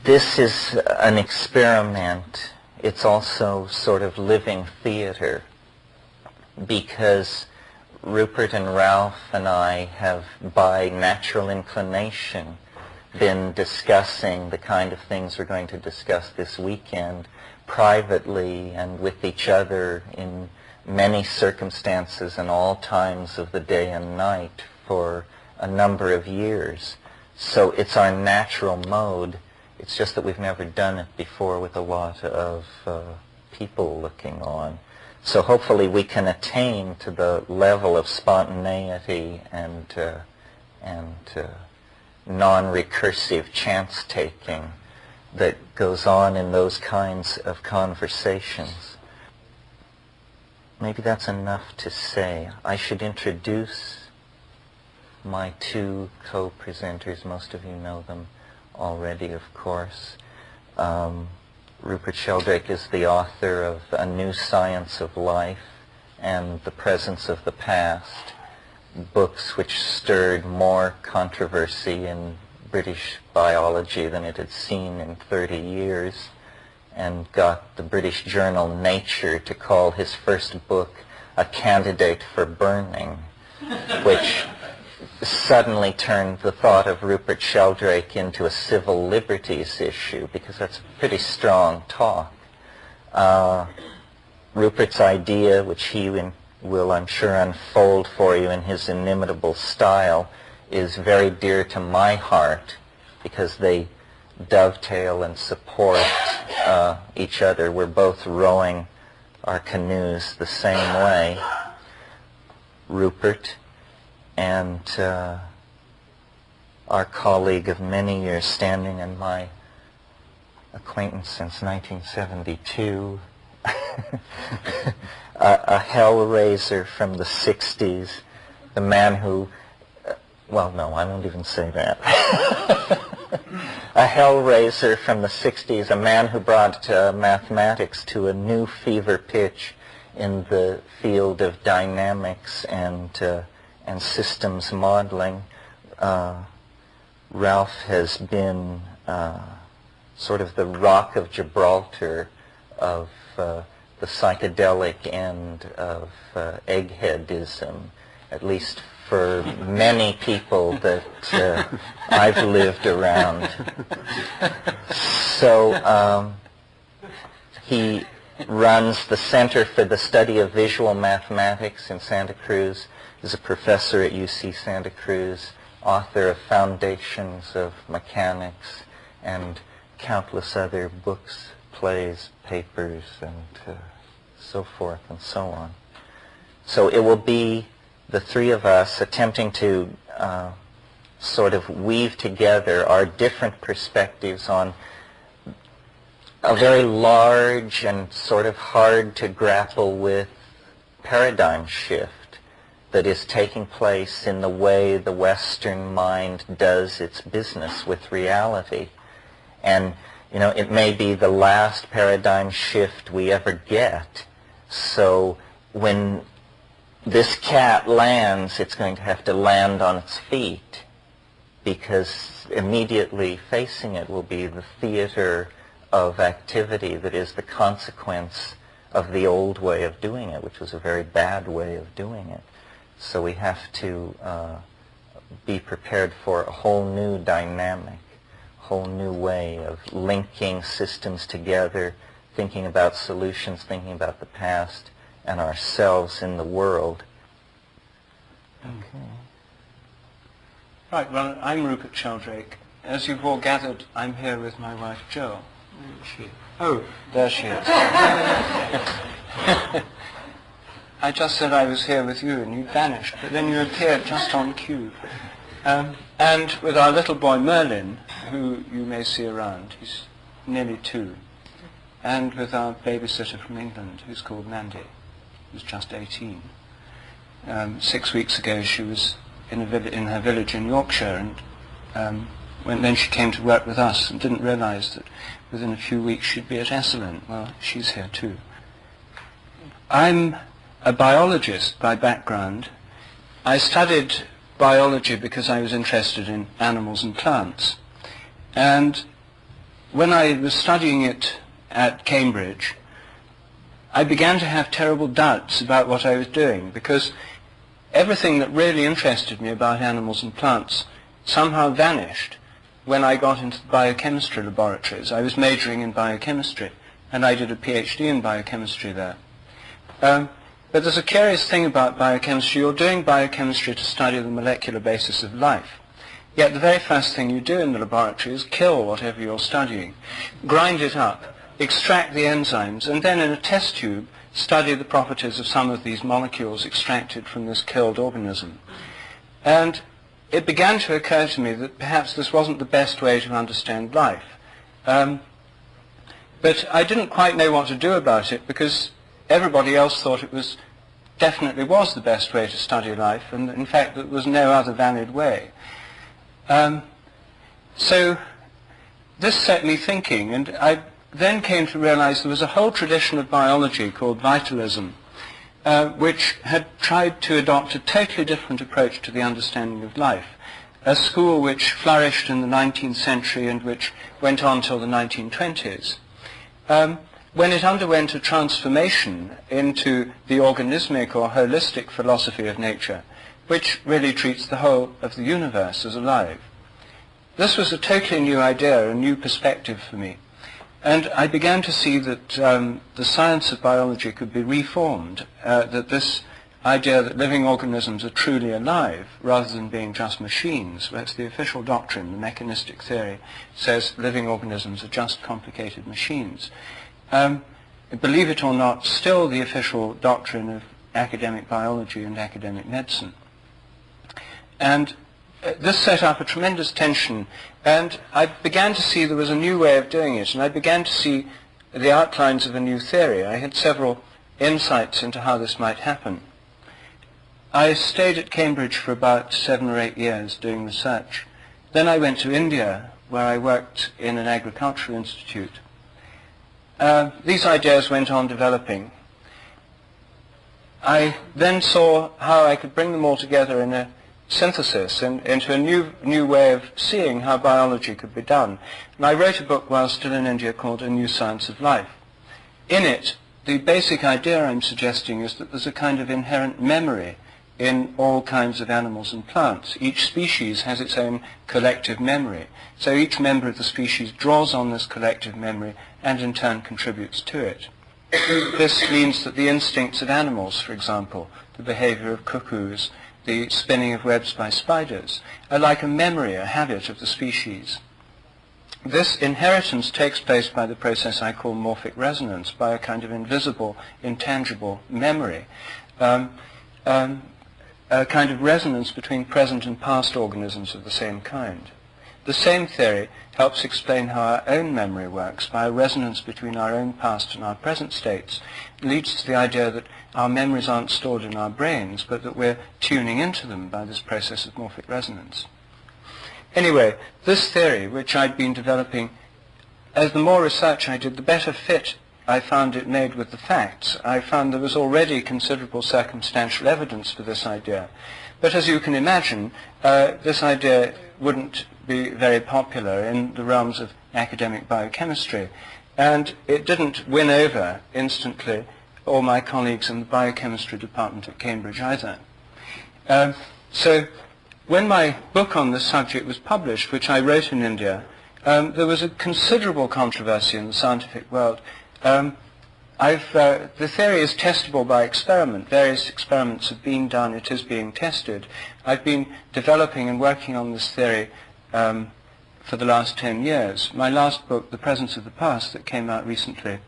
This is an experiment. It's also sort of living theater, because Rupert and Ralph and I have, by natural inclination, been discussing the kind of things we're going to discuss this weekend privately and with each other in many circumstances and all times of the day and night for a number of years. So it's our natural mode. It's just that we've never done it before with a lot of people looking on. So hopefully we can attain to the level of spontaneity and non-recursive chance-taking that goes on in those kinds of conversations. Maybe that's enough to say. I should introduce my two co-presenters. Most of you know them already, of course. Rupert Sheldrake is the author of A New Science of Life and The Presence of the Past, books which stirred more controversy in British biology than it had seen in 30 years, and got the British journal Nature to call his first book a candidate for burning, which suddenly turned the thought of Rupert Sheldrake into a civil liberties issue, because that's pretty strong talk. Rupert's idea, which he will, I'm sure, unfold for you in his inimitable style, is very dear to my heart, because they dovetail and support each other. We're both rowing our canoes the same way. Rupert and our colleague of many years standing, and my acquaintance since 1972, a hellraiser from the 60s, the man who, well, no, I won't even say that. A hellraiser from the 60s, a man who brought mathematics to a new fever pitch in the field of dynamics and systems modeling. Ralph has been sort of the rock of Gibraltar of the psychedelic end of eggheadism, at least for many people that I've lived around. So he runs the Center for the Study of Visual Mathematics in Santa Cruz, is a professor at UC Santa Cruz, author of Foundations of Mechanics, and countless other books, plays, papers, and so forth and so on. So it will be the three of us attempting to sort of weave together our different perspectives on a very large and sort of hard to grapple with paradigm shift that is taking place in the way the Western mind does its business with reality. And, you know, it may be the last paradigm shift we ever get. So when this cat lands, it's going to have to land on its feet, because immediately facing it will be the theater of activity that is the consequence of the old way of doing it, which was a very bad way of doing it. So we have to be prepared for a whole new dynamic, a whole new way of linking systems together, thinking about solutions, thinking about the past and ourselves in the world. Okay. Right, well, I'm Rupert Sheldrake. As you've all gathered, I'm here with my wife, Jo. Where is she? Oh, there she is. I just said I was here with you and you vanished, but then you appeared just on cue. And with our little boy Merlin, who you may see around, he's nearly 2. And with our babysitter from England, who's called Mandy, who's just 18. 6 weeks ago she was in her village in Yorkshire, and then she came to work with us and didn't realize that within a few weeks she'd be at Esalen. Well, she's here too. I'm a biologist by background. I studied biology because I was interested in animals and plants. And when I was studying it at Cambridge, I began to have terrible doubts about what I was doing, because everything that really interested me about animals and plants somehow vanished when I got into the biochemistry laboratories. I was majoring in biochemistry, and I did a PhD in biochemistry there. But there's a curious thing about biochemistry. You're doing biochemistry to study the molecular basis of life. Yet the very first thing you do in the laboratory is kill whatever you're studying, grind it up, extract the enzymes, and then in a test tube study the properties of some of these molecules extracted from this killed organism. And it began to occur to me that perhaps this wasn't the best way to understand life. But I didn't quite know what to do about it, because everybody else thought it was definitely was the best way to study life, and in fact there was no other valid way. So this set me thinking, and I then came to realize there was a whole tradition of biology called vitalism, which had tried to adopt a totally different approach to the understanding of life, a school which flourished in the 19th century and which went on till the 1920s. When it underwent a transformation into the organismic or holistic philosophy of nature, which really treats the whole of the universe as alive. This was a totally new idea, a new perspective for me. And I began to see that the science of biology could be reformed, that this idea that living organisms are truly alive rather than being just machines. That's the official doctrine. The mechanistic theory says living organisms are just complicated machines. Believe it or not, still the official doctrine of academic biology and academic medicine. And this set up a tremendous tension, and I began to see there was a new way of doing it, and I began to see the outlines of a new theory. I had several insights into how this might happen. I stayed at Cambridge for about 7 or 8 years doing research. Then I went to India, where I worked in an agricultural institute. These ideas went on developing. I then saw how I could bring them all together in a synthesis and into a new way of seeing how biology could be done. And I wrote a book while still in India called A New Science of Life. In it, the basic idea I'm suggesting is that there's a kind of inherent memory in all kinds of animals and plants. Each species has its own collective memory. So each member of the species draws on this collective memory and in turn contributes to it. This means that the instincts of animals, for example, the behavior of cuckoos, the spinning of webs by spiders, are like a memory, a habit of the species. This inheritance takes place by the process I call morphic resonance, by a kind of invisible, intangible memory, a kind of resonance between present and past organisms of the same kind. The same theory helps explain how our own memory works by a resonance between our own past and our present states. It leads to the idea that our memories aren't stored in our brains, but that we're tuning into them by this process of morphic resonance. Anyway, this theory, which I'd been developing, as the more research I did, the better fit I found it made with the facts. I found there was already considerable circumstantial evidence for this idea. But as you can imagine, this idea wouldn't be very popular in the realms of academic biochemistry. And it didn't win over instantly all my colleagues in the biochemistry department at Cambridge either. So when my book on this subject was published, which I wrote in India, there was a considerable controversy in the scientific world. The theory is testable by experiment. Various experiments have been done. It is being tested. I've been developing and working on this theory for the last 10 years. My last book, The Presence of the Past, that came out recently,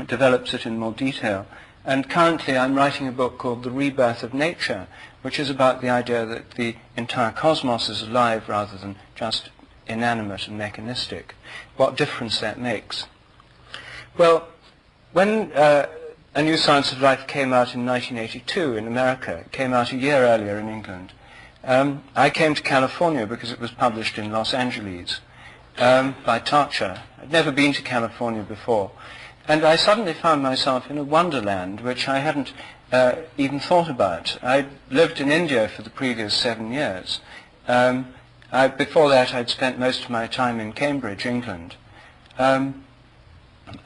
develops it in more detail. And currently I'm writing a book called The Rebirth of Nature, which is about the idea that the entire cosmos is alive rather than just inanimate and mechanistic. What difference that makes. Well, when A New Science of Life came out in 1982 in America, it came out a year earlier in England, I came to California because it was published in Los Angeles by Tarcher. I'd never been to California before. And I suddenly found myself in a wonderland which I hadn't even thought about. I'd lived in India for the previous 7 years. Before that, I'd spent most of my time in Cambridge, England. I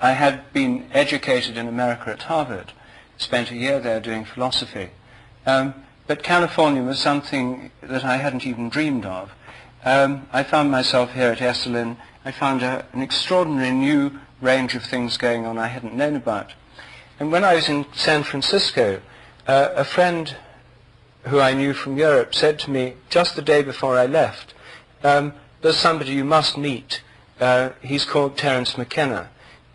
had been educated in America at Harvard, spent a year there doing philosophy. But California was something that I hadn't even dreamed of. I found myself here at Esalen. I found an extraordinary new range of things going on I hadn't known about. And when I was in San Francisco, a friend who I knew from Europe said to me just the day before I left, there's somebody you must meet. He's called Terence McKenna.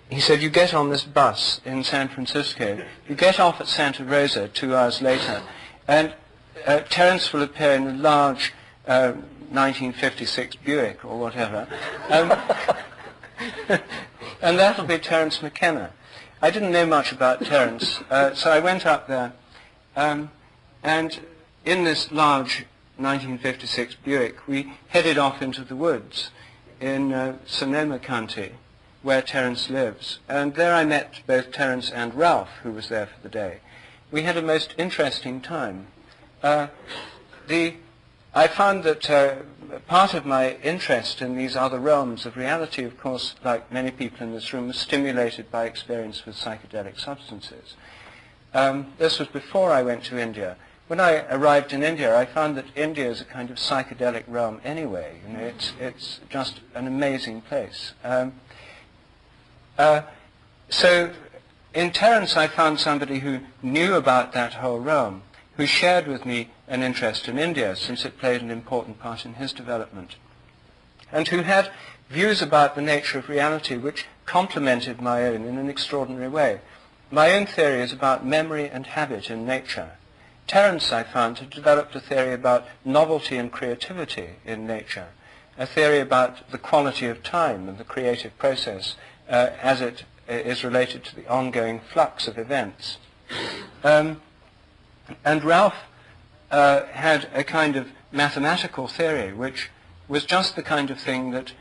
He said, you get on this bus in San Francisco, you get off at Santa Rosa 2 hours later, and Terence will appear in a large 1956 Buick or whatever, and that'll be Terence McKenna. I didn't know much about Terence, so I went up there, and in this large 1956 Buick, we headed off into the woods in Sonoma County, where Terence lives. And there I met both Terence and Ralph, who was there for the day. We had a most interesting time. I found that part of my interest in these other realms of reality, of course, like many people in this room, was stimulated by experience with psychedelic substances. This was before I went to India. When I arrived in India, I found that India is a kind of psychedelic realm anyway. You know, it's just an amazing place. So in Terence I found somebody who knew about that whole realm, who shared with me an interest in India, since it played an important part in his development, and who had views about the nature of reality which complemented my own in an extraordinary way. My own theory is about memory and habit in nature. Terence, I found, had developed a theory about novelty and creativity in nature, a theory about the quality of time and the creative process as it is related to the ongoing flux of events. And Ralph had a kind of mathematical theory which was just the kind of thing that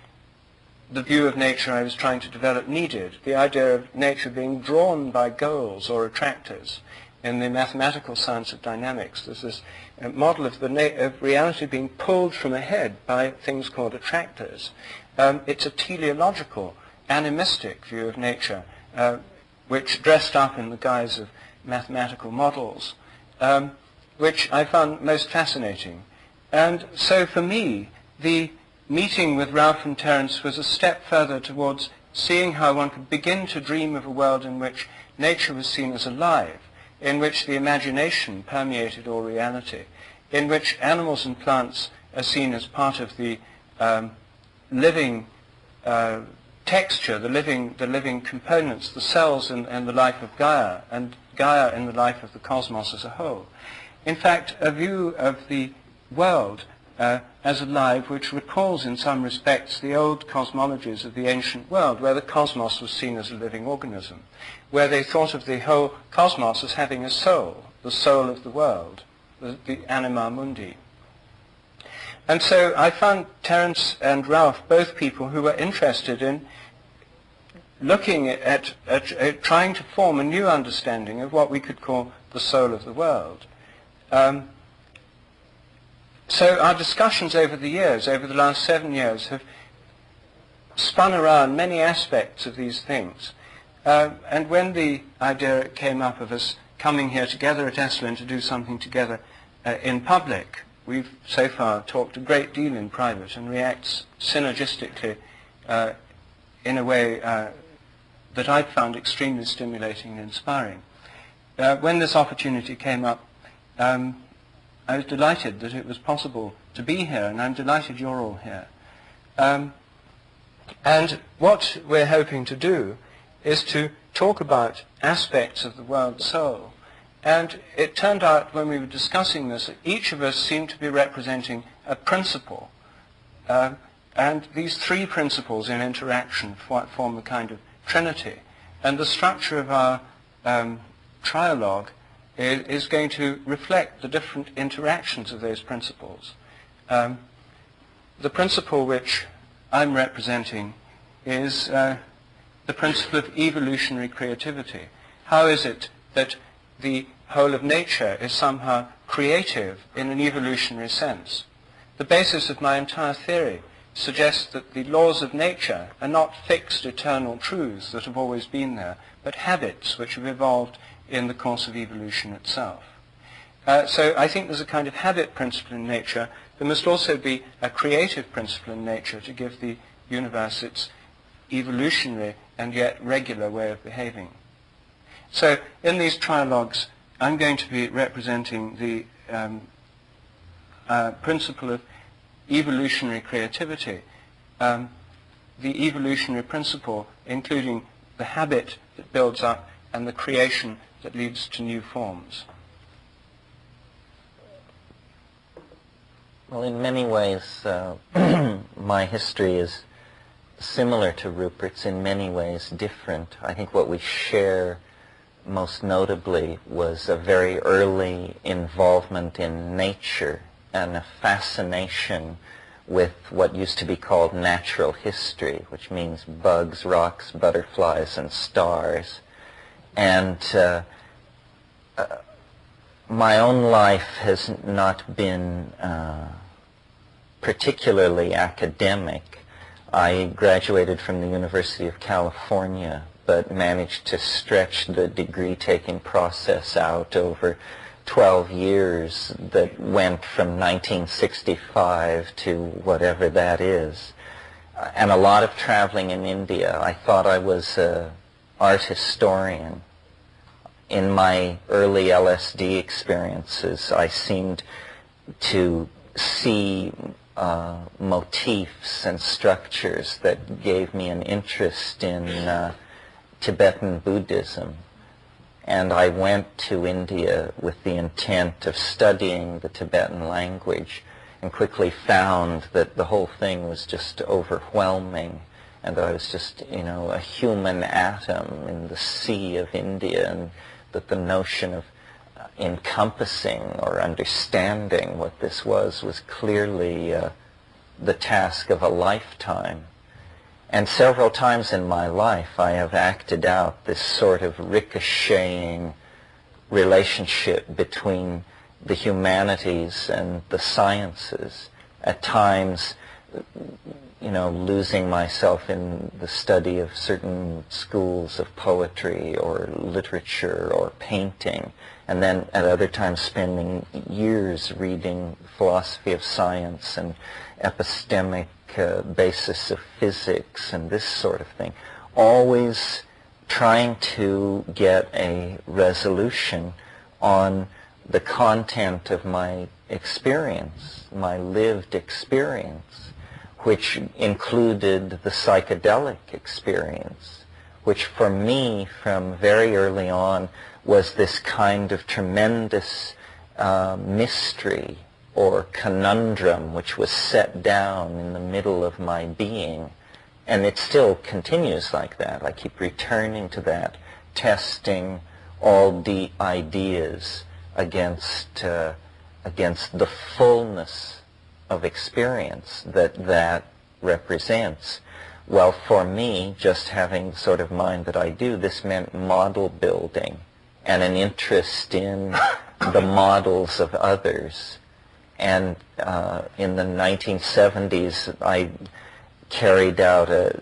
the view of nature I was trying to develop needed, the idea of nature being drawn by goals or attractors. In the mathematical science of dynamics, there's this model of of reality being pulled from ahead by things called attractors. It's a teleological, animistic view of nature, which dressed up in the guise of mathematical models, which I found most fascinating. And so for me, the meeting with Ralph and Terence was a step further towards seeing how one could begin to dream of a world in which nature was seen as alive, in which the imagination permeated all reality, in which animals and plants are seen as part of the living texture, the living components, the cells in the life of Gaia, and Gaia in the life of the cosmos as a whole. In fact, a view of the world as alive, which recalls in some respects the old cosmologies of the ancient world, where the cosmos was seen as a living organism, where they thought of the whole cosmos as having a soul, the soul of the world, the anima mundi. And so I found Terence and Ralph both people who were interested in looking at trying to form a new understanding of what we could call the soul of the world. So our discussions over the years, over the last 7 years, have spun around many aspects of these things. And when the idea came up of us coming here together at Esalen to do something together in public, we've so far talked a great deal in private and react synergistically in a way that I've found extremely stimulating and inspiring. When this opportunity came up, I was delighted that it was possible to be here, and I'm delighted you're all here. And what we're hoping to do is to talk about aspects of the world soul. And it turned out when we were discussing this that each of us seemed to be representing a principle. And these three principles in interaction form a kind of trinity. And the structure of our trialogue is going to reflect the different interactions of those principles. The principle which I'm representing is the principle of evolutionary creativity. How is it that the whole of nature is somehow creative in an evolutionary sense? The basis of my entire theory suggests that the laws of nature are not fixed eternal truths that have always been there, but habits which have evolved in the course of evolution itself. So I think there's a kind of habit principle in nature. There must also be a creative principle in nature to give the universe its evolutionary and yet regular way of behaving. So in these trialogues, I'm going to be representing the principle of evolutionary creativity, the evolutionary principle including the habit that builds up and the creation that leads to new forms. Well, in many ways, my history is similar to Rupert's, in many ways different. I think what we share most notably was a very early involvement in nature and a fascination with what used to be called natural history, which means bugs, rocks, butterflies, and stars. And my own life has not been particularly academic. I graduated from the University of California, but managed to stretch the degree-taking process out over 12 years that went from 1965 to whatever that is. And a lot of traveling in India. I thought I was an art historian. In my early LSD experiences, I seemed to see motifs and structures that gave me an interest in Tibetan Buddhism. And I went to India with the intent of studying the Tibetan language and quickly found that the whole thing was just overwhelming and that I was just, a human atom in the sea of India, and that the notion of encompassing or understanding what this was clearly the task of a lifetime. And several times in my life I have acted out this sort of ricocheting relationship between the humanities and the sciences, at times losing myself in the study of certain schools of poetry or literature or painting, and then at other times spending years reading philosophy of science and epistemic basis of physics and this sort of thing, always trying to get a resolution on the content of my experience, my lived experience, which included the psychedelic experience, which for me from very early on was this kind of tremendous mystery or conundrum which was set down in the middle of my being. And it still continues like that. I keep returning to that, testing all the ideas against the fullness of experience that represents. Well, for me, just having the sort of mind that I do, this meant model building and an interest in the models of others. And in the 1970s, I carried out a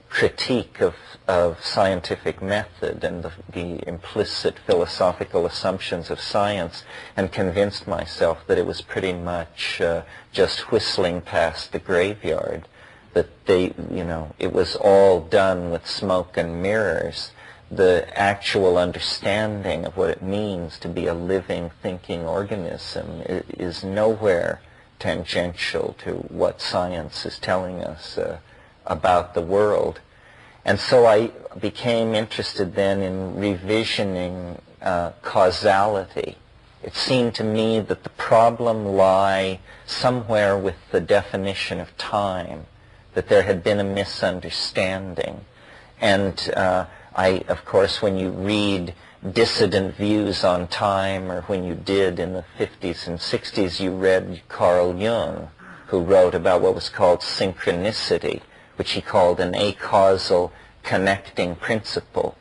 critique of scientific method and the implicit philosophical assumptions of science, and convinced myself that it was pretty much just whistling past the graveyard, that it was all done with smoke and mirrors. The actual understanding of what it means to be a living, thinking organism is nowhere tangential to what science is telling us about the world. And so I became interested then in revisioning causality. It seemed to me that the problem lay somewhere with the definition of time, that there had been a misunderstanding. And of course, when you read dissident views on time, or when you did in the 50s and 60s, you read Carl Jung, who wrote about what was called synchronicity, which he called an acausal connecting principle.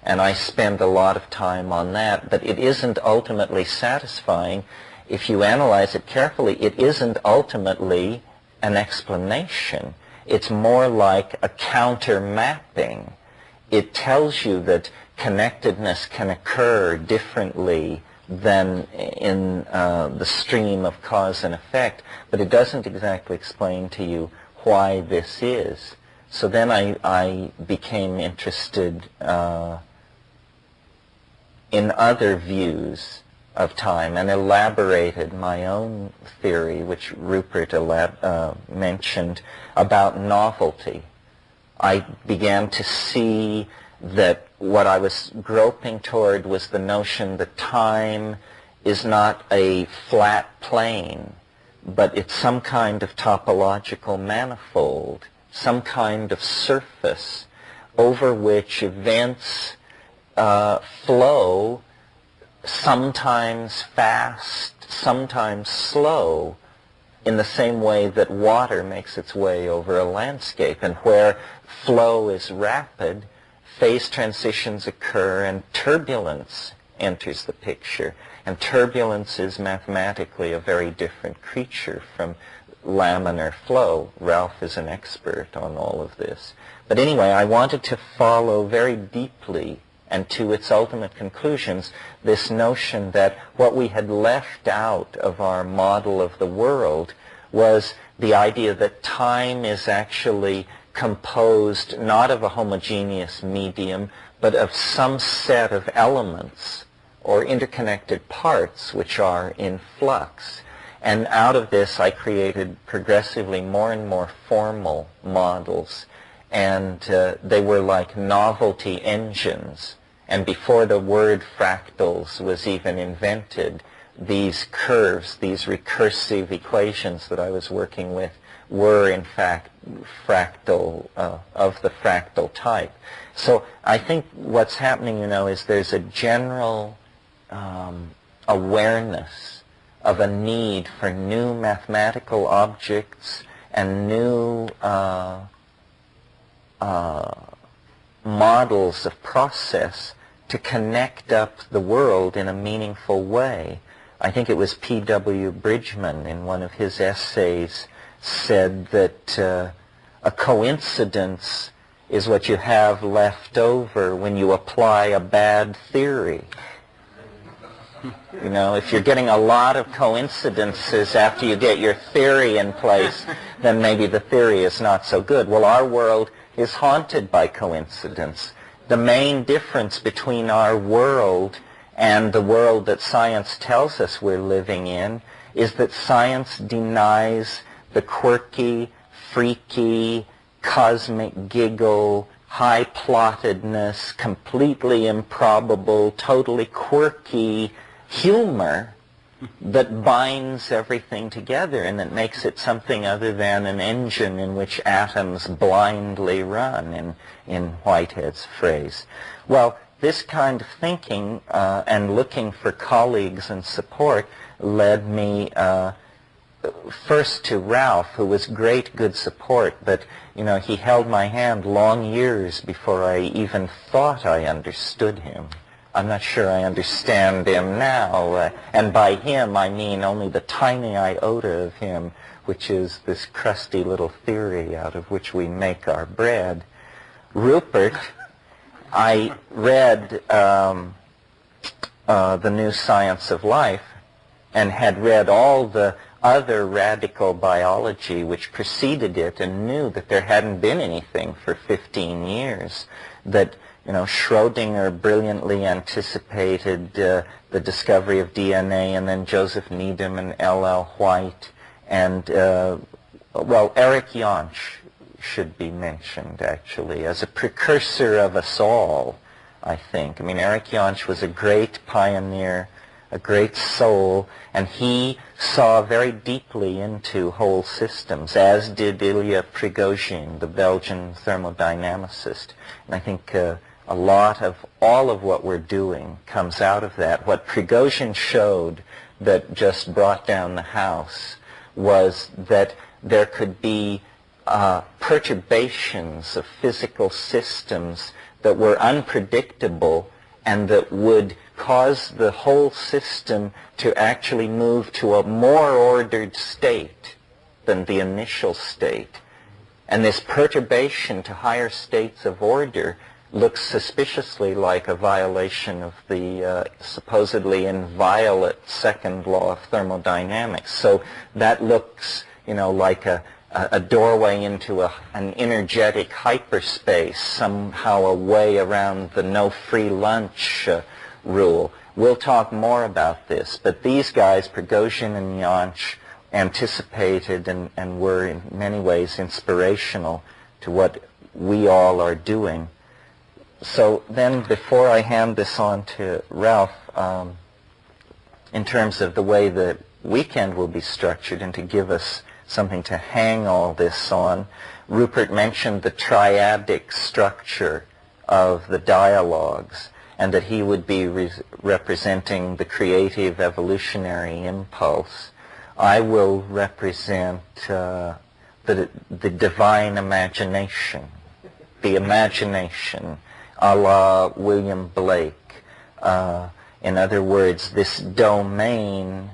And I spend a lot of time on that, but it isn't ultimately satisfying. If you analyze it carefully, it isn't ultimately an explanation. It's more like a counter mapping. It tells you that connectedness can occur differently than in the stream of cause and effect, but it doesn't exactly explain to you why this is. So then I became interested in other views of time and elaborated my own theory, which Rupert mentioned, about novelty. I began to see that what I was groping toward was the notion that time is not a flat plane, but it's some kind of topological manifold, some kind of surface over which events flow, sometimes fast, sometimes slow, in the same way that water makes its way over a landscape. And where flow is rapid, phase transitions occur and turbulence enters the picture. And turbulence is mathematically a very different creature from laminar flow. Ralph is an expert on all of this. But anyway, I wanted to follow very deeply and to its ultimate conclusions this notion that what we had left out of our model of the world was the idea that time is actually composed not of a homogeneous medium, but of some set of elements or interconnected parts which are in flux. And out of this I created progressively more and more formal models, and they were like novelty engines. And before the word fractals was even invented, these curves, these recursive equations that I was working with were in fact fractal, of the fractal type. So I think what's happening, is there's a general awareness of a need for new mathematical objects and new models of process to connect up the world in a meaningful way. I think it was P.W. Bridgman in one of his essays said that a coincidence is what you have left over when you apply a bad theory. If you're getting a lot of coincidences after you get your theory in place, then maybe the theory is not so good. Well, our world is haunted by coincidence. The main difference between our world and the world that science tells us we're living in is that science denies the quirky, freaky, cosmic giggle, high-plottedness, completely improbable, totally quirky humor that binds everything together and that makes it something other than an engine in which atoms blindly run, in Whitehead's phrase. Well, this kind of thinking and looking for colleagues and support led me first to Ralph, who was great good support, but he held my hand long years before I even thought I understood him. I'm not sure I understand him now, and by him I mean only the tiny iota of him, which is this crusty little theory out of which we make our bread. Rupert, I read The New Science of Life and had read all the other radical biology which preceded it and knew that there hadn't been anything for 15 years, that Schrödinger brilliantly anticipated the discovery of DNA, and then Joseph Needham and L.L. White, and, Eric Jantsch should be mentioned, actually, as a precursor of us all, I think. Eric Jantsch was a great pioneer, a great soul, and he saw very deeply into whole systems, as did Ilya Prigozhin, the Belgian thermodynamicist. And I think a lot of all of what we're doing comes out of that. What Prigozhin showed that just brought down the house was that there could be perturbations of physical systems that were unpredictable and that would cause the whole system to actually move to a more ordered state than the initial state. And this perturbation to higher states of order looks suspiciously like a violation of the supposedly inviolate second law of thermodynamics. So that looks, like a doorway into an energetic hyperspace, somehow a way around the no free lunch rule. We'll talk more about this, but these guys, Prigozhin and Yonch, anticipated and were in many ways inspirational to what we all are doing. So then, before I hand this on to Ralph, in terms of the way the weekend will be structured and to give us something to hang all this on, Rupert mentioned the triadic structure of the dialogues, and that he would be representing the creative evolutionary impulse. I will represent the divine imagination, the imagination, a la William Blake. In other words, this domain,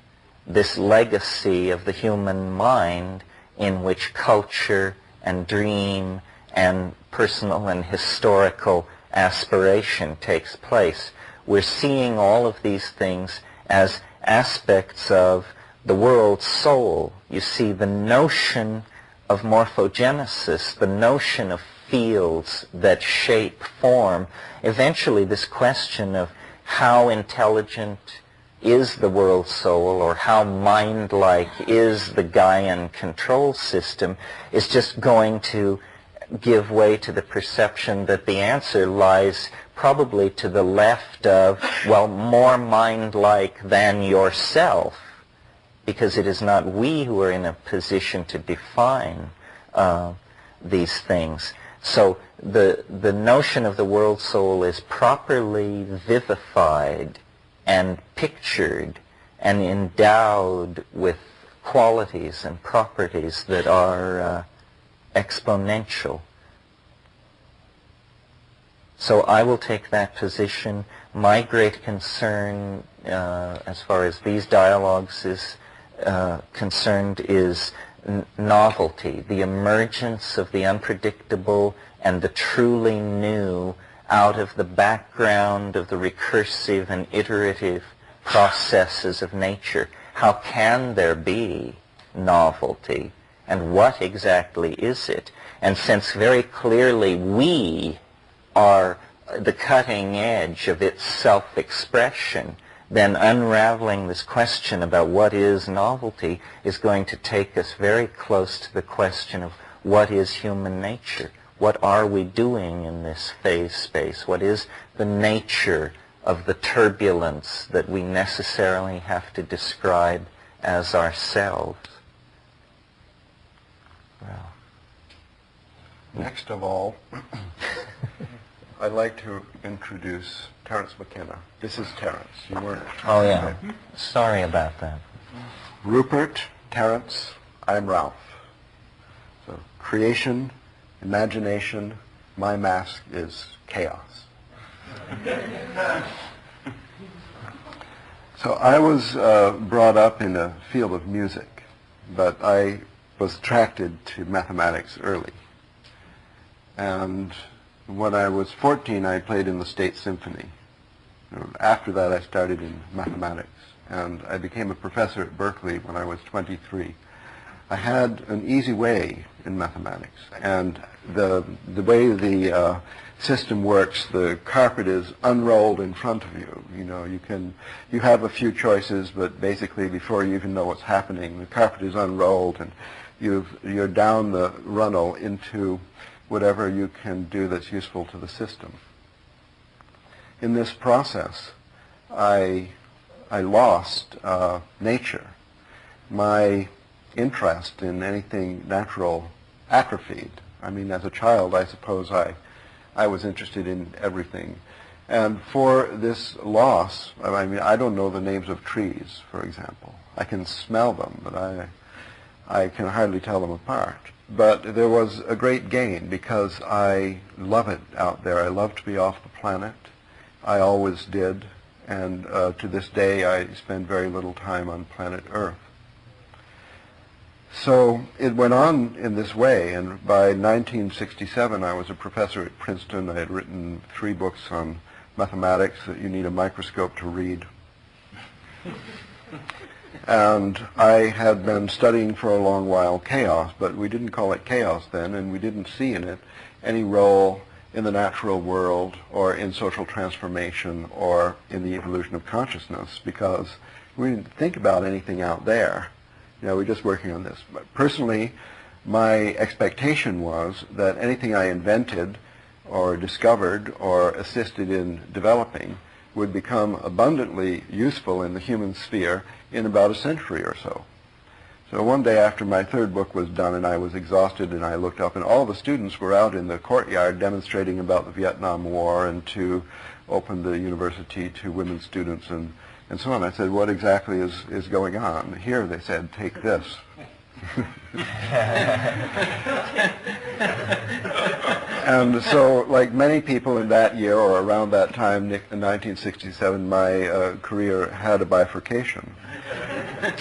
this legacy of the human mind in which culture and dream and personal and historical aspiration takes place. We're seeing all of these things as aspects of the world's soul. You see, the notion of morphogenesis, the notion of fields that shape form, eventually this question of how intelligent is the world soul or how mind-like is the Gaian control system is just going to give way to the perception that the answer lies probably to the left of, well, more mind-like than yourself, because it is not we who are in a position to define these things. So the notion of the world soul is properly vivified and pictured and endowed with qualities and properties that are exponential. So I will take that position. My great concern as far as these dialogues is concerned is novelty, the emergence of the unpredictable and the truly new out of the background of the recursive and iterative processes of nature. How can there be novelty? And what exactly is it? And since very clearly we are the cutting edge of its self-expression, then unraveling this question about what is novelty is going to take us very close to the question of what is human nature. What are we doing in this phase space? What is the nature of the turbulence that we necessarily have to describe as ourselves? Well. Next of all, I'd like to introduce Terence McKenna. This is Terence. You weren't. Oh, yeah. Sorry about that. Rupert, Terence, I'm Ralph. So, creation, imagination, my mask is chaos. So I was brought up in a field of music, but I was attracted to mathematics early. And when I was 14, I played in the State Symphony. After that, I started in mathematics, and I became a professor at Berkeley when I was 23. I had an easy way in mathematics, and the way the system works, the carpet is unrolled in front of you. You have a few choices, but basically before you even know what's happening, the carpet is unrolled, and you're down the runnel into whatever you can do that's useful to the system. In this process, I lost nature. My interest in anything natural atrophied. I mean, as a child, I suppose I was interested in everything. And for this loss, I mean, I don't know the names of trees, for example. I can smell them, but I can hardly tell them apart. But there was a great gain because I love it out there. I love to be off the planet. I always did. And to this day, I spend very little time on planet Earth. So it went on in this way, and by 1967 I was a professor at Princeton. I had written 3 books on mathematics that you need a microscope to read. And I had been studying for a long while chaos, but we didn't call it chaos then, and we didn't see in it any role in the natural world or in social transformation or in the evolution of consciousness, because we didn't think about anything out there. You know, we're just working on this. But personally, my expectation was that anything I invented or discovered or assisted in developing would become abundantly useful in the human sphere in about a century or so. So one day after my 3rd book was done and I was exhausted, and I looked up and all the students were out in the courtyard demonstrating about the Vietnam War and to open the university to women students and so on. I said, what exactly is going on? Here, they said, take this. And so, like many people in that year or around that time, in 1967, my career had a bifurcation.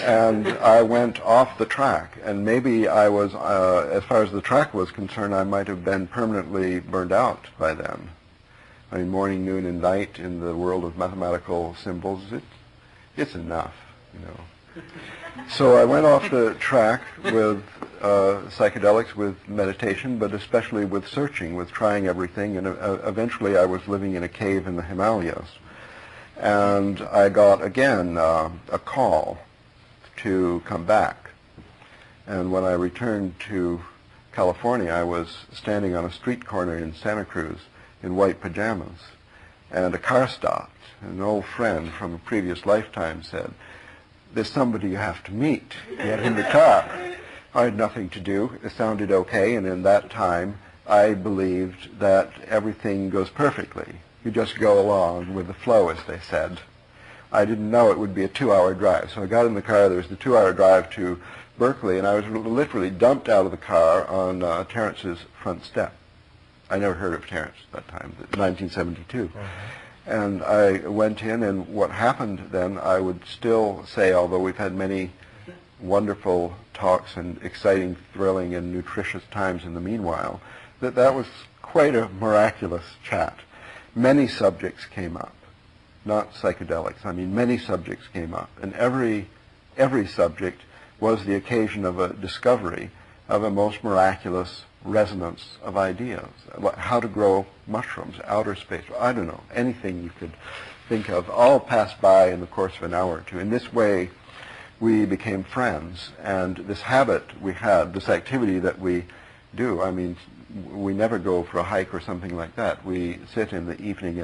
And I went off the track, and maybe I was, as far as the track was concerned, I might have been permanently burned out by then. I mean, morning, noon, and night in the world of mathematical symbols, it's enough, you know. So I went off the track with psychedelics, with meditation, but especially with searching, with trying everything, and eventually I was living in a cave in the Himalayas. And I got, again, a call to come back. And when I returned to California, I was standing on a street corner in Santa Cruz in white pajamas, and a car stopped. An old friend from a previous lifetime said, there's somebody you have to meet. Get in the car. I had nothing to do. It sounded okay, and in that time I believed that everything goes perfectly. You just go along with the flow, as they said. I didn't know it would be a 2-hour drive. So I got in the car. There was the 2-hour drive to Berkeley, and I was literally dumped out of the car on Terence's front step. I never heard of Terence at that time, 1972. And I went in, and what happened then, I would still say, although we've had many wonderful talks and exciting, thrilling, and nutritious times in the meanwhile, that was quite a miraculous chat. Many subjects came up, not psychedelics. I mean, many subjects came up, and every subject was the occasion of a discovery of a most miraculous resonance of ideas. How to grow mushrooms, outer space, I don't know, anything you could think of, all passed by in the course of an hour or two. In this way, we became friends, and this habit we had, this activity that we do, I mean, we never go for a hike or something like that. We sit in the evening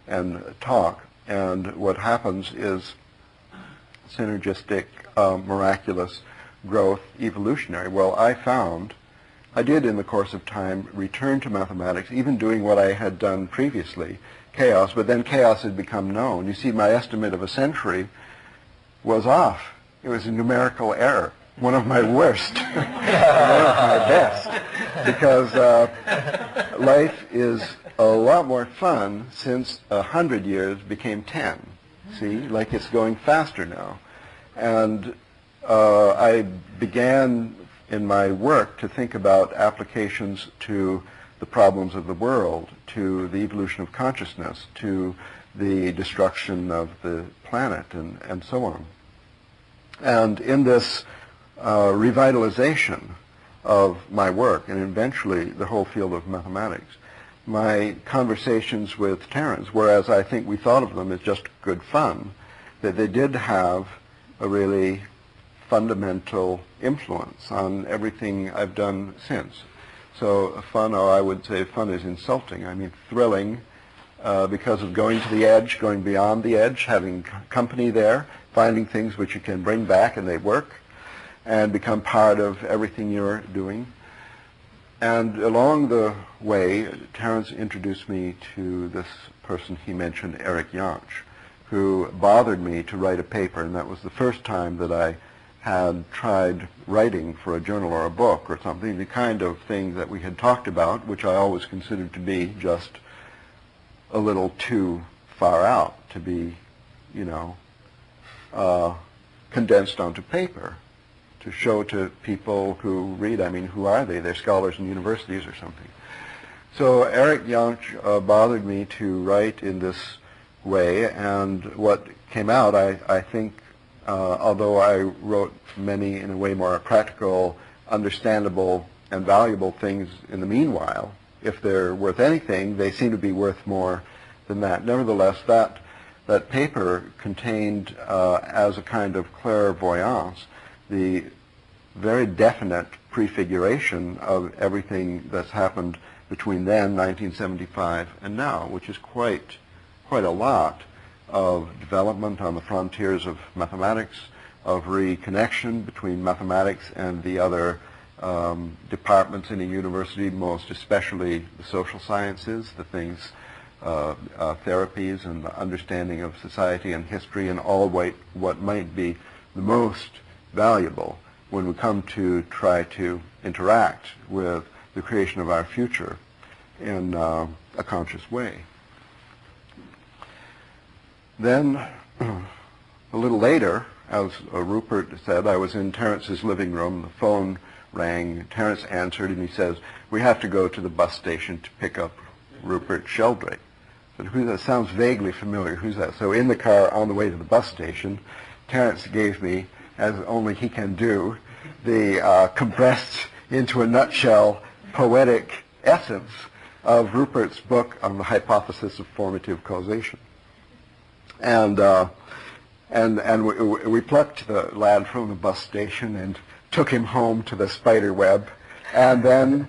and talk, and what happens is synergistic, miraculous growth, evolutionary. Well, I did in the course of time return to mathematics, even doing what I had done previously, chaos, but then chaos had become known. You see, my estimate of a century was off. It was a numerical error, one of my worst, one of my best, because life is a lot more fun since 100 years became 10. See, like it's going faster now. And I began in my work to think about applications to the problems of the world, to the evolution of consciousness, to the destruction of the planet, and so on. And in this revitalization of my work, and eventually the whole field of mathematics, my conversations with Terence, whereas I think we thought of them as just good fun, that they did have a really fundamental influence on everything I've done since. So fun, or I would say fun is insulting. I mean thrilling because of going to the edge, going beyond the edge, having company there, finding things which you can bring back and they work and become part of everything you're doing. And along the way, Terence introduced me to this person he mentioned, Eric Jansch, who bothered me to write a paper, and that was the first time that I had tried writing for a journal or a book or something, the kind of thing that we had talked about, which I always considered to be just a little too far out to be, condensed onto paper. to show to people who read. I mean, who are they? They're scholars in universities or something. So Eric Jansch bothered me to write in this way, and what came out, I think, although I wrote many in a way more practical, understandable, and valuable things in the meanwhile, if they're worth anything, they seem to be worth more than that. Nevertheless, that paper contained, as a kind of clairvoyance, the very definite prefiguration of everything that's happened between then, 1975, and now, which is quite a lot of development on the frontiers of mathematics, of reconnection between mathematics and the other departments in a university, most especially the social sciences, the things, therapies and the understanding of society and history and all what might be the most valuable when we come to try to interact with the creation of our future in a conscious way. Then, a little later, as Rupert said, I was in Terence's living room. The phone rang. Terence answered, and he says, "We have to go to the bus station to pick up Rupert Sheldrake." I said, "Who's that? Sounds vaguely familiar. Who's that?" So in the car on the way to the bus station, Terence gave me, as only he can do, the compressed into a nutshell poetic essence of Rupert's book on the hypothesis of formative causation. And we plucked the lad from the bus station and took him home to the spider web. And then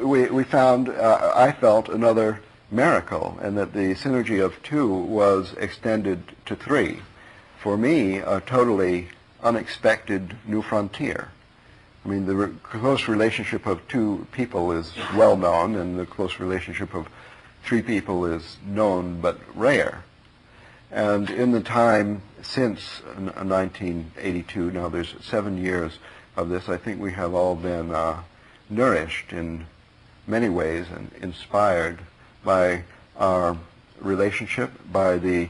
we found, I felt, another miracle, and that the synergy of two was extended to three. For me, a totally unexpected new frontier. I mean, the close relationship of two people is well known, and the close relationship of three people is known but rare. And in the time since 1982, now there's 7 years of this, I think we have all been nourished in many ways and inspired by our relationship, by the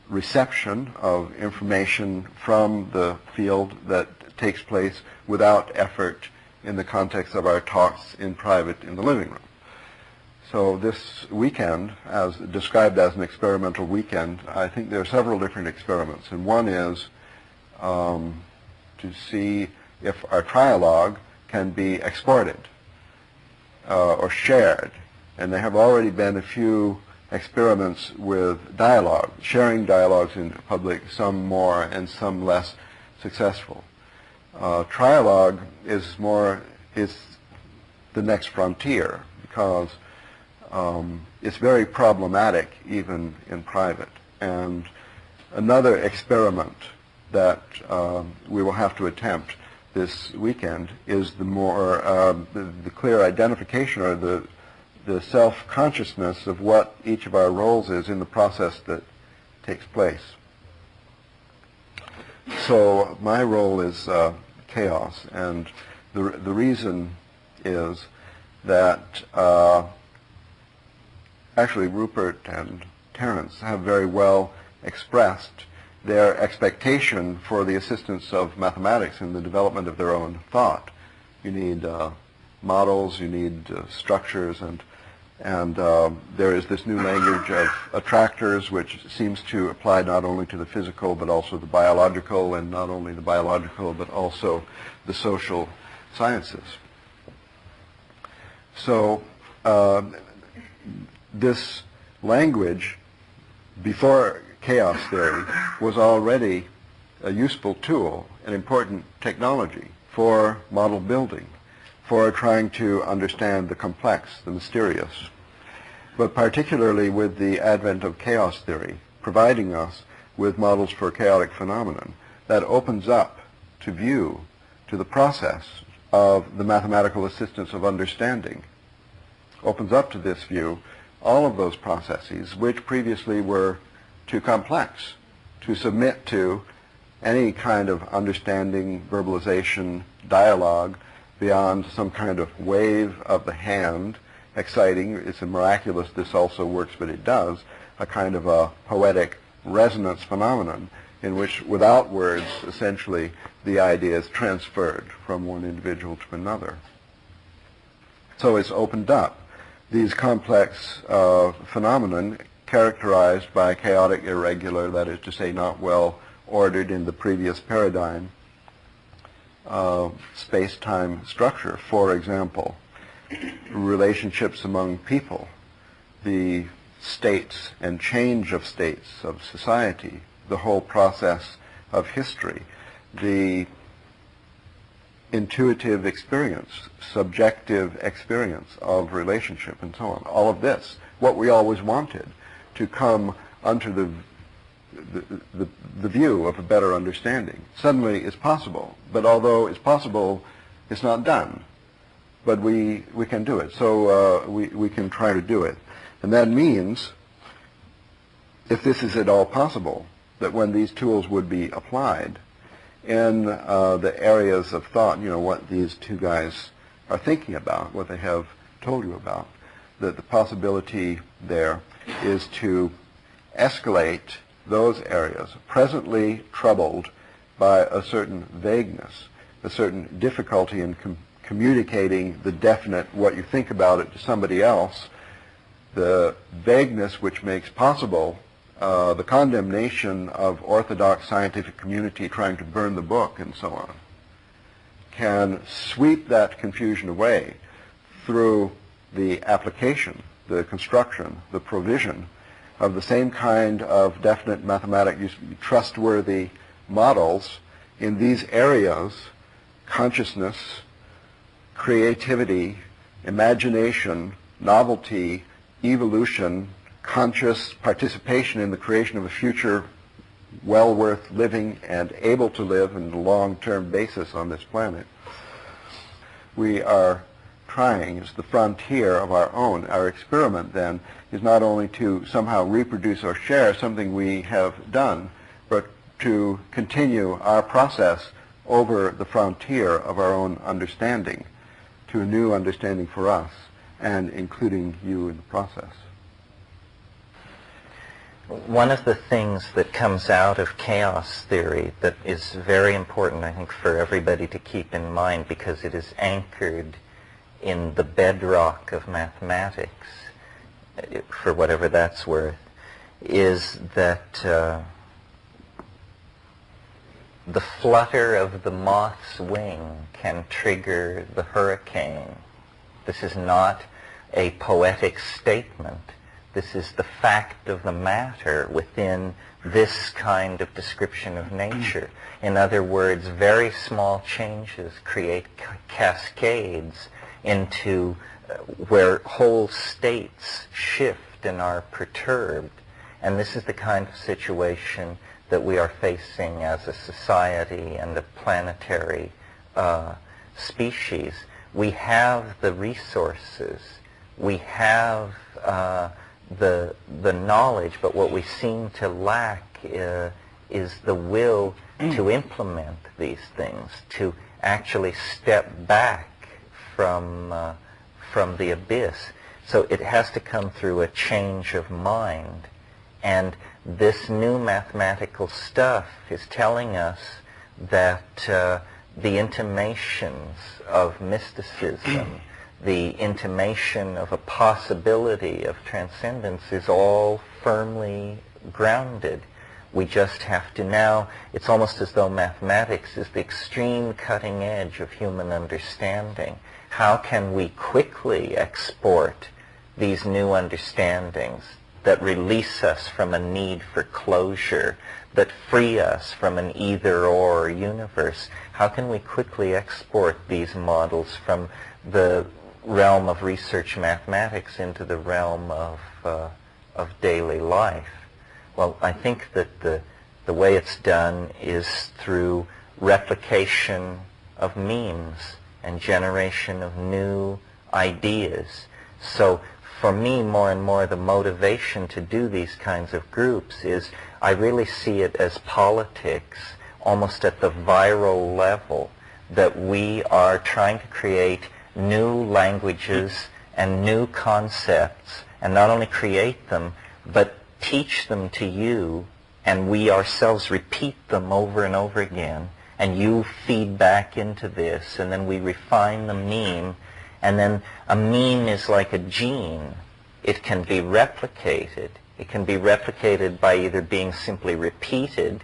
reception of information from the field that takes place without effort in the context of our talks in private in the living room. So this weekend, as described as an experimental weekend, I think there are several different experiments. And one is to see if our Trialogue can be exported or shared. And there have already been a few experiments with dialogue, sharing dialogues in public, some more and some less successful. Trialogue is the next frontier, because it's very problematic even in private. And another experiment that we will have to attempt this weekend is the more the clear identification, or the self-consciousness of what each of our roles is in the process that takes place. So my role is chaos, and the reason is that actually Rupert and Terence have very well expressed their expectation for the assistance of mathematics in the development of their own thought. You need models, you need structures, and there is this new language of attractors, which seems to apply not only to the physical but also the biological, and not only the biological but also the social sciences. So this language, before chaos theory, was already a useful tool, an important technology for model building, for trying to understand the complex, the mysterious. But particularly with the advent of chaos theory, providing us with models for chaotic phenomenon, that opens up to view, to the process of the mathematical assistance of understanding, opens up to this view all of those processes which previously were too complex to submit to any kind of understanding, verbalization, dialogue, beyond some kind of wave of the hand, exciting. It's a miraculous this also works, but it does, a kind of a poetic resonance phenomenon, in which, without words, essentially, the idea is transferred from one individual to another. So it's opened up these complex phenomenon characterized by chaotic, irregular, that is to say, not well ordered in the previous paradigm, space-time structure. For example, relationships among people, the states and change of states of society, the whole process of history, the intuitive experience, subjective experience of relationship, and so on. All of this, what we always wanted, to come under the view of a better understanding, suddenly is possible. But although it's possible, it's not done. But we can do it. So we can try to do it. And that means, if this is at all possible, that when these tools would be applied in the areas of thought, you know, what these two guys are thinking about, what they have told you about, that the possibility there is to escalate those areas presently troubled by a certain vagueness, a certain difficulty in communicating the definite, what you think about it, to somebody else, the vagueness which makes possible the condemnation of orthodox scientific community trying to burn the book and so on, can sweep that confusion away through the application, the construction, the provision of the same kind of definite mathematic, trustworthy models in these areas: consciousness, creativity, imagination, novelty, evolution, conscious participation in the creation of a future well worth living and able to live on a long-term basis on this planet. We are trying, it's the frontier of our own. Our experiment then is not only to somehow reproduce or share something we have done, but to continue our process over the frontier of our own understanding to a new understanding for us, and including you in the process. One of the things that comes out of chaos theory that is very important, I think, for everybody to keep in mind, because it is anchored in the bedrock of mathematics, for whatever that's worth, is that the flutter of the moth's wing can trigger the hurricane. This is not a poetic statement. This is the fact of the matter within this kind of description of nature. In other words, very small changes create cascades into where whole states shift and are perturbed. And this is the kind of situation that we are facing as a society and a planetary species. We have the resources, we have the knowledge, but what we seem to lack is the will to implement these things, to actually step back from the abyss. So it has to come through a change of mind. And this new mathematical stuff is telling us that the intimations of mysticism, the intimation of a possibility of transcendence is all firmly grounded. We just have to now, it's almost as though mathematics is the extreme cutting edge of human understanding. How can we quickly export these new understandings that release us from a need for closure, that free us from an either-or universe? How can we quickly export these models from the realm of research mathematics into the realm of daily life? Well, I think that the way it's done is through replication of memes and generation of new ideas. So for me, more and more, the motivation to do these kinds of groups is I really see it as politics, almost at the viral level, that we are trying to create new languages and new concepts, and not only create them, but teach them to you and we ourselves repeat them over and over again, and you feed back into this, and then we refine the meme, and then a meme is like a gene. It can be replicated. It can be replicated by either being simply repeated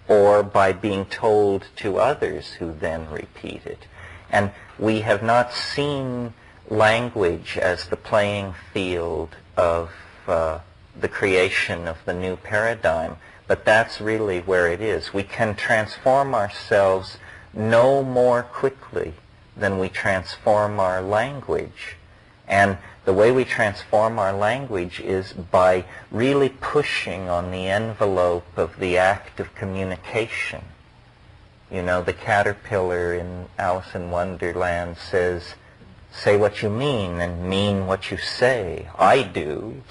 or by being told to others who then repeat it. And we have not seen language as the playing field of the creation of the new paradigm, but that's really where it is. We can transform ourselves no more quickly than we transform our language. And the way we transform our language is by really pushing on the envelope of the act of communication. You know, the caterpillar in Alice in Wonderland says, "Say what you mean and mean what you say. I do."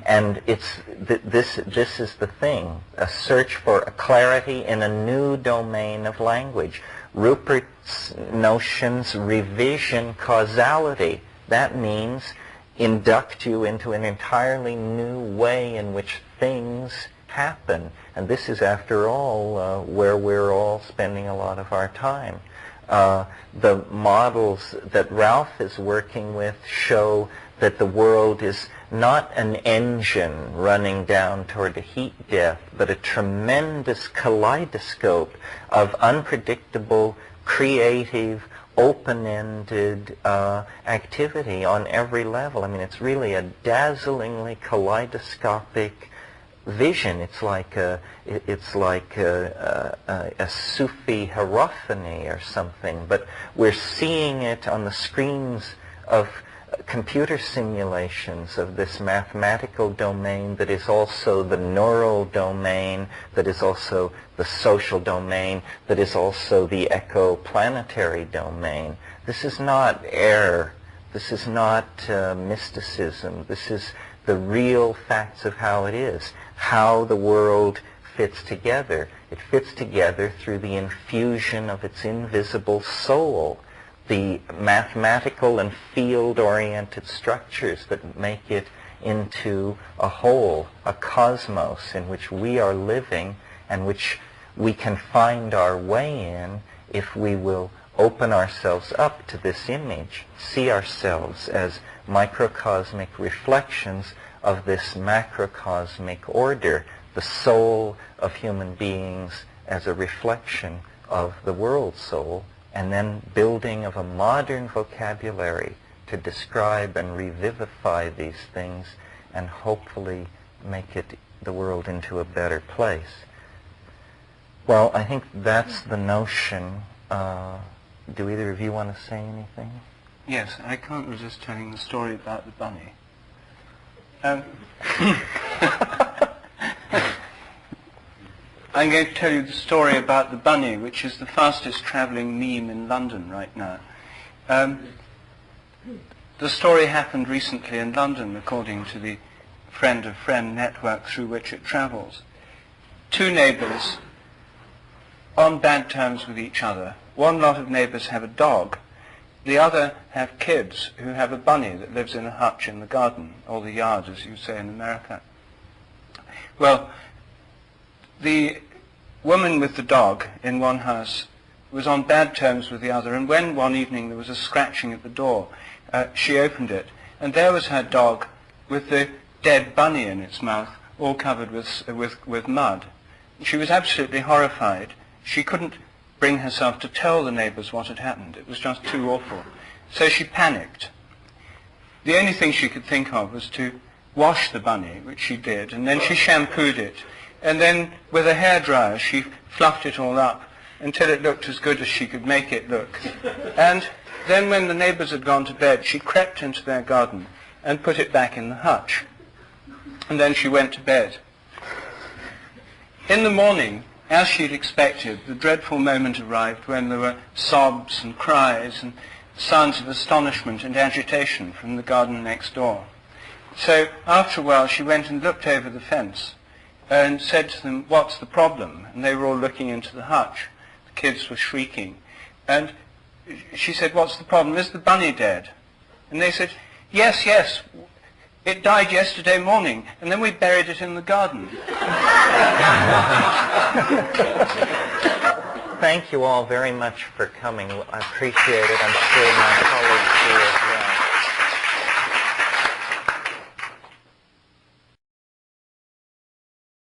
And it's this is the thing, a search for a clarity in a new domain of language. Rupert's notions revision causality. That means induct you into an entirely new way in which things happen. And this is, after all, where we're all spending a lot of our time. The models that Ralph is working with show that the world is not an engine running down toward a heat death, but a tremendous kaleidoscope of unpredictable, creative, open-ended activity on every level. I mean, it's really a dazzlingly kaleidoscopic vision. It's like a Sufi hierophany or something, but we're seeing it on the screens of computer simulations of this mathematical domain that is also the neural domain, that is also the social domain, that is also the ecoplanetary domain. This is not air. This is not mysticism. This is the real facts of how it is, how the world fits together. It fits together through the infusion of its invisible soul, the mathematical and field-oriented structures that make it into a whole, a cosmos in which we are living and which we can find our way in if we will open ourselves up to this image, see ourselves as microcosmic reflections of this macrocosmic order, the soul of human beings as a reflection of the world soul, and then building of a modern vocabulary to describe and revivify these things and hopefully make the world into a better place. Well, I think that's the notion. Do either of you want to say anything? Yes, I can't resist telling the story about the bunny. I'm going to tell you the story about the bunny, which is the fastest travelling meme in London right now. The story happened recently in London, according to the Friend of Friend network through which it travels. Two neighbours on bad terms with each other. One lot of neighbours have a dog. The other have kids who have a bunny that lives in a hutch in the garden, or the yard, as you say in America. Well, the woman with the dog in one house was on bad terms with the other, and when one evening there was a scratching at the door, she opened it, and there was her dog with the dead bunny in its mouth, all covered with mud. She was absolutely horrified. She couldn't bring herself to tell the neighbours what had happened. It was just too awful. So she panicked. The only thing she could think of was to wash the bunny, which she did, and then she shampooed it. And then with a hairdryer she fluffed it all up until it looked as good as she could make it look. And then when the neighbours had gone to bed, she crept into their garden and put it back in the hutch. And then she went to bed. In the morning, as she'd expected, the dreadful moment arrived when there were sobs and cries and sounds of astonishment and agitation from the garden next door. So after a while she went and looked over the fence and said to them, "What's the problem?" And they were all looking into the hutch. The kids were shrieking. And she said, "What's the problem? Is the bunny dead?" And they said, "Yes, yes, It died yesterday morning, and then we buried it in the garden. Thank you all very much for coming. I appreciate it. I'm sure my colleagues do as well.